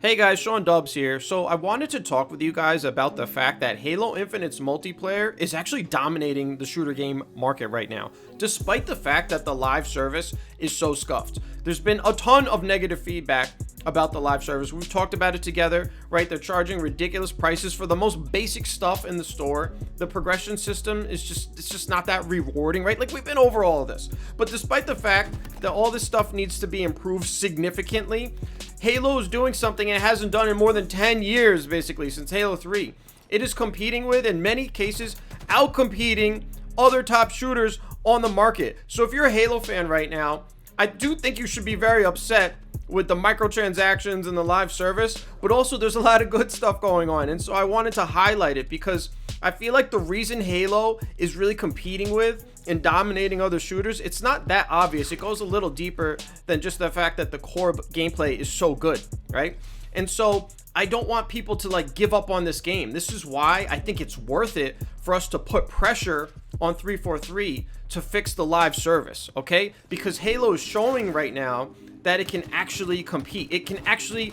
Hey guys, Sean Dubs here. So I wanted to talk with you guys about the fact that Halo Infinite's multiplayer is actually dominating the shooter game market right now, despite the fact that the live service is so scuffed. There's been a ton of negative feedback about the live service. We've talked about it together, right? They're charging ridiculous prices for the most basic stuff in the store. The progression system is just not that rewarding, right? Like, we've been over all of this. But despite the fact that all this stuff needs to be improved significantly, Halo is doing something it hasn't done in more than 10 years, basically, since Halo 3. It is competing with, in many cases, out-competing other top shooters on the market. So if you're a Halo fan right now, I do think you should be very upset with the microtransactions and the live service, but also there's a lot of good stuff going on. And so I wanted to highlight it because I feel like the reason Halo is really competing with and dominating other shooters, it's not that obvious. It goes a little deeper than just the fact that the core gameplay is so good, right? And so I don't want people to like give up on this game. This is why I think it's worth it for us to put pressure on 343 to fix the live service, okay? Because Halo is showing right now that it can actually compete. It can actually,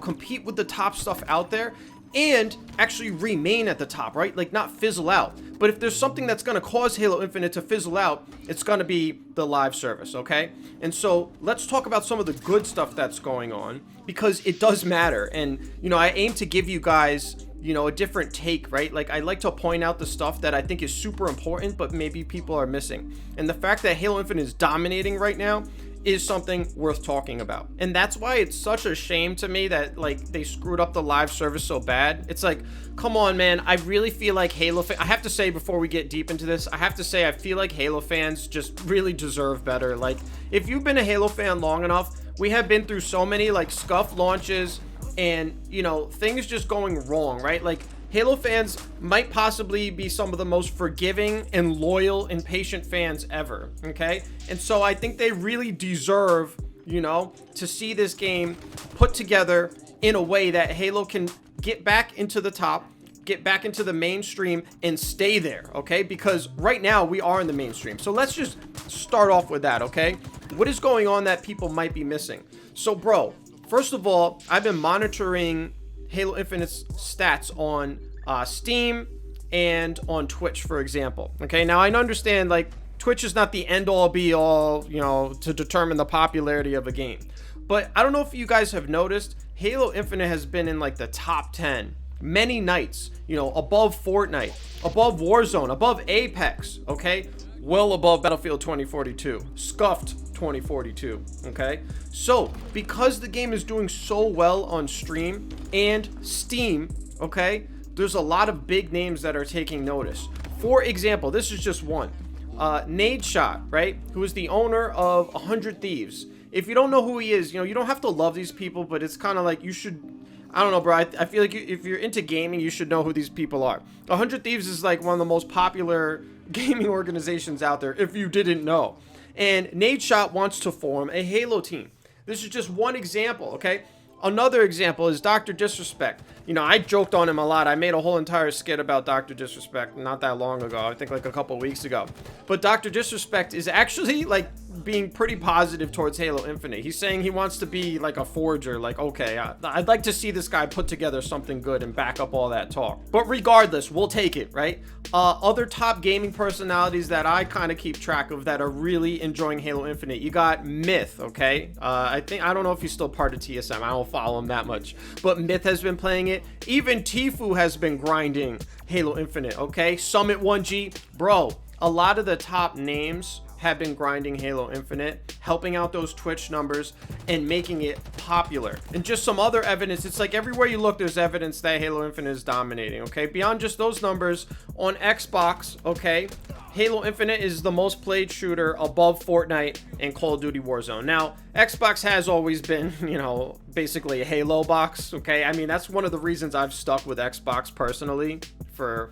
compete with the top stuff out there and actually remain at the top, right? Like, not fizzle out. But if there's something that's going to cause Halo Infinite to fizzle out, it's going to be the live service, okay? And so let's talk about some of the good stuff that's going on, because it does matter. And, I aim to give you guys, a different take, right? Like, I like to point out the stuff that I think is super important, but maybe people are missing. And the fact that Halo Infinite is dominating right now is something worth talking about. And that's why it's such a shame to me that they screwed up the live service so bad. It's like, come on, man. I really feel like I have to say, before we get deep into this, I feel like Halo fans just really deserve better. Like, if you've been a Halo fan long enough, we have been through so many scuff launches and, things just going wrong, right? Like, Halo fans might possibly be some of the most forgiving and loyal and patient fans ever, okay? And so I think they really deserve, to see this game put together in a way that Halo can get back into the top, get back into the mainstream, and stay there, okay? Because right now we are in the mainstream. So let's just start off with that, okay? What is going on that people might be missing? So, bro, first of all, I've been monitoring Halo Infinite's stats on Steam and on Twitch, for example. Okay, now I understand Twitch is not the end all be all, to determine the popularity of a game. But I don't know if you guys have noticed, Halo Infinite has been in the top 10 many nights, above Fortnite, above Warzone, above Apex, okay? Well above Battlefield 2042, scuffed 2042, okay? So, because the game is doing so well on stream and Steam, okay, there's a lot of big names that are taking notice. For example, this is just one. Nadeshot, right? Who is the owner of 100 Thieves. If you don't know who he is, you don't have to love these people, but it's kind of like you should... I don't know, bro. I feel like if you're into gaming, you should know who these people are. 100 Thieves is one of the most popular gaming organizations out there, if you didn't know. And Nadeshot wants to form a Halo team. This is just one example, okay? Another example is Dr. Disrespect. I joked on him a lot. I made a whole entire skit about Dr. Disrespect not that long ago. I think a couple weeks ago. But Dr. Disrespect is actually being pretty positive towards Halo Infinite. He's saying he wants to be a forger. Okay, I'd like to see this guy put together something good and back up all that talk. But regardless, we'll take it, right? Other top gaming personalities that I kind of keep track of that are really enjoying Halo Infinite. You got Myth, okay? I don't know if he's still part of TSM. I don't follow him that much. But Myth has been playing it. Even Tfue has been grinding Halo Infinite, okay? Summit 1G, bro. A lot of the top names have been grinding Halo Infinite, helping out those Twitch numbers and making it popular. And just some other evidence, it's everywhere you look, there's evidence that Halo Infinite is dominating, okay? Beyond just those numbers, on Xbox, okay, Halo Infinite is the most played shooter above Fortnite and Call of Duty Warzone. Now, Xbox has always been, basically a Halo box, okay? I mean, that's one of the reasons I've stuck with Xbox personally for...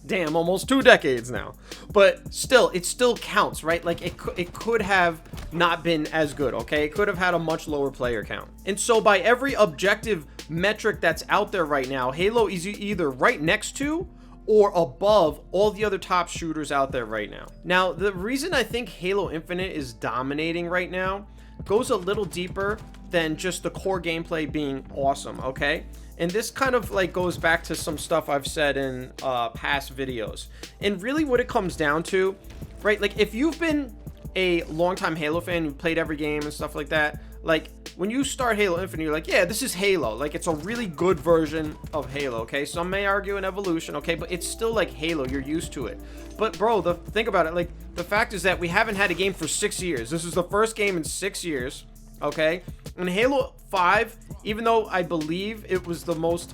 damn, almost 2 decades now. But still, it still counts, right? It could have not been as good, okay? It could have had a much lower player count. And so by every objective metric that's out there right now, Halo is either right next to or above all the other top shooters out there right now. Now, the reason I think Halo Infinite is dominating right now, goes a little deeper than just the core gameplay being awesome, okay? And this kind of like goes back to some stuff I've said in past videos. And really what it comes down to, right? Like if you've been a longtime Halo fan, you played every game and stuff like that, like when you start Halo Infinite, you're like, yeah, this is Halo. Like it's a really good version of Halo, okay? Some may argue an evolution, okay? But it's still like Halo, you're used to it. But bro, think about it, like the fact is that we haven't had a game for 6 years. This is the first game in 6 years, okay? And Halo 5, even though I believe it was the most,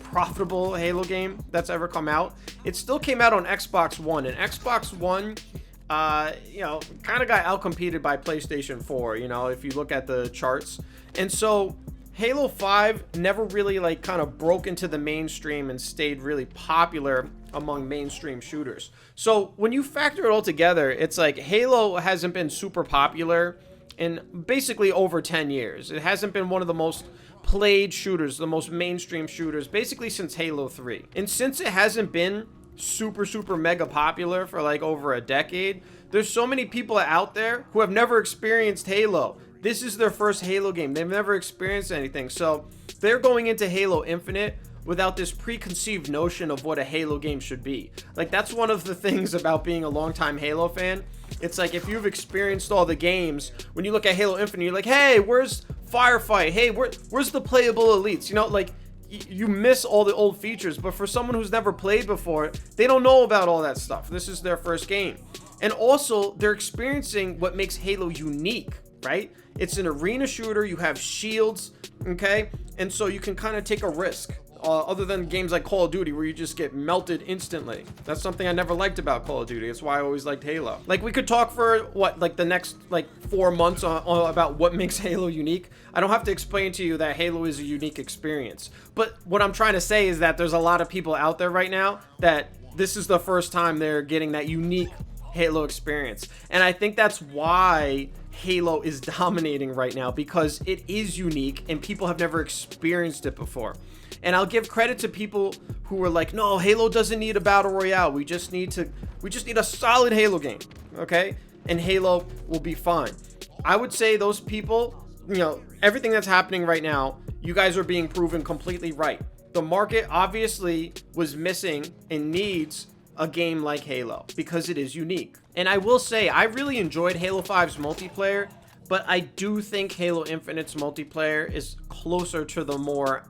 profitable Halo game that's ever come out, it still came out on Xbox One. And Xbox One, kind of got outcompeted by PlayStation 4, if you look at the charts. And so Halo 5 never really like kind of broke into the mainstream and stayed really popular among mainstream shooters. So when you factor it all together, it's like Halo hasn't been super popular in basically over 10 years. It hasn't been one of the most played shooters, the most mainstream shooters, basically since Halo 3. And since it hasn't been super mega popular for like over a decade, there's so many people out there who have never experienced Halo. This is their first Halo game. They've never experienced anything. So they're going into Halo Infinite without this preconceived notion of what a Halo game should be. Like that's one of the things about being a longtime Halo fan. It's like if you've experienced all the games, when you look at Halo Infinite, you're like, hey, where's Firefight? Hey, where's the playable elites? Like you miss all the old features. But for someone who's never played before, they don't know about all that stuff. This is their first game. And also, they're experiencing what makes Halo unique, right? It's an arena shooter. You have shields, okay? And so you can kind of take a risk. Other than games like Call of Duty where you just get melted instantly. That's something I never liked about Call of Duty. That's why I always liked Halo. Like we could talk for the next 4 months about what makes Halo unique. I don't have to explain to you that Halo is a unique experience. But what I'm trying to say is that there's a lot of people out there right now that this is the first time they're getting that unique Halo experience. And I think that's why Halo is dominating right now, because it is unique and people have never experienced it before. And I'll give credit to people who were like, no, Halo doesn't need a battle royale. We just need a solid Halo game, okay? And Halo will be fine. I would say those people, everything that's happening right now, you guys are being proven completely right. The market obviously was missing and needs a game like Halo because it is unique. And I will say, I really enjoyed Halo 5's multiplayer, but I do think Halo Infinite's multiplayer is closer to the more,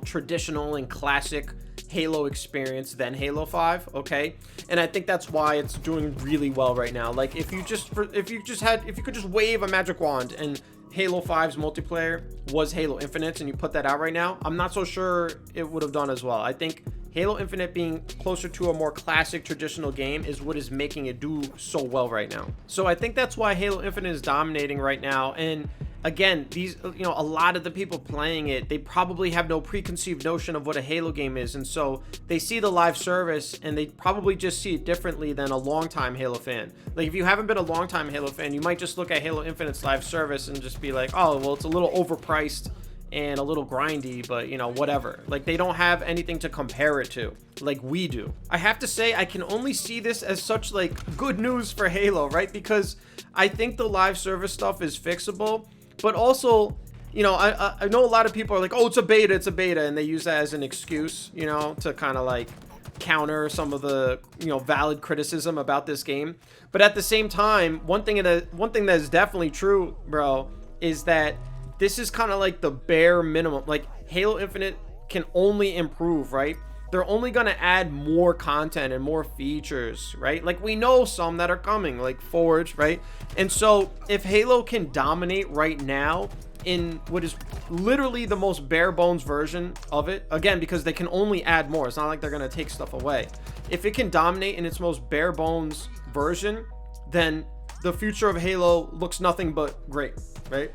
traditional and classic Halo experience than Halo 5, okay? And I think that's why it's doing really well right now. Like if you could just wave a magic wand and Halo 5's multiplayer was Halo Infinite and you put that out right now, I'm not so sure it would have done as well. I think Halo Infinite being closer to a more classic traditional game is what is making it do so well right now. So I think that's why Halo Infinite is dominating right now. And again, these, a lot of the people playing it, they probably have no preconceived notion of what a Halo game is. And so they see the live service and they probably just see it differently than a longtime Halo fan. Like if you haven't been a longtime Halo fan, you might just look at Halo Infinite's live service and just be like, oh, well, it's a little overpriced and a little grindy, but whatever. Like they don't have anything to compare it to like we do. I have to say, I can only see this as such like good news for Halo, right? Because I think the live service stuff is fixable, but also, I know a lot of people are like, oh, it's a beta, and they use that as an excuse, to kind of like counter some of the, valid criticism about this game. But at the same time, one thing that is definitely true, bro, is that this is kind of like the bare minimum. Like Halo Infinite can only improve, right? They're only going to add more content and more features, right? Like we know some that are coming, like Forge, right? And so if Halo can dominate right now in what is literally the most bare bones version of it, again, because they can only add more. It's not like they're going to take stuff away. If it can dominate in its most bare bones version, then the future of Halo looks nothing but great, right?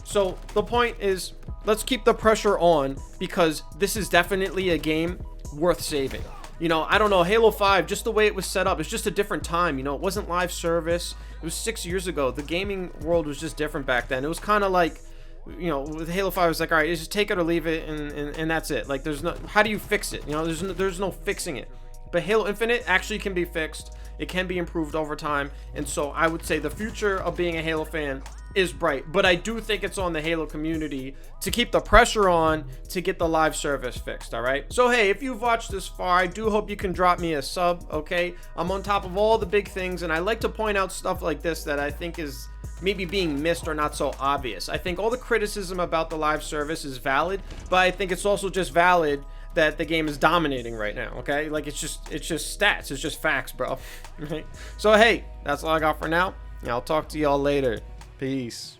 So the point is, let's keep the pressure on, because this is definitely a game worth saving. I don't know, Halo 5, just the way it was set up, it's just a different time. It wasn't live service. It was 6 years ago. The gaming world was just different back then. It was kind of like, with Halo 5, it was like, all right, just take it or leave it, and that's it. Like, there's no, how do you fix it? There's no fixing it. But Halo Infinite actually can be fixed. It can be improved over time. And so I would say the future of being a Halo fan is bright, but I do think it's on the Halo community to keep the pressure on to get the live service fixed. All right, so hey, if you've watched this far, I do hope you can drop me a sub. Okay, I'm on top of all the big things, and I like to point out stuff like this that I think is maybe being missed or not so obvious. I think all the criticism about the live service is valid, but I think it's also just valid that the game is dominating right now. Okay, like it's just stats, it's just facts, bro. Right? So hey, that's all I got for now. I'll talk to y'all later. Peace.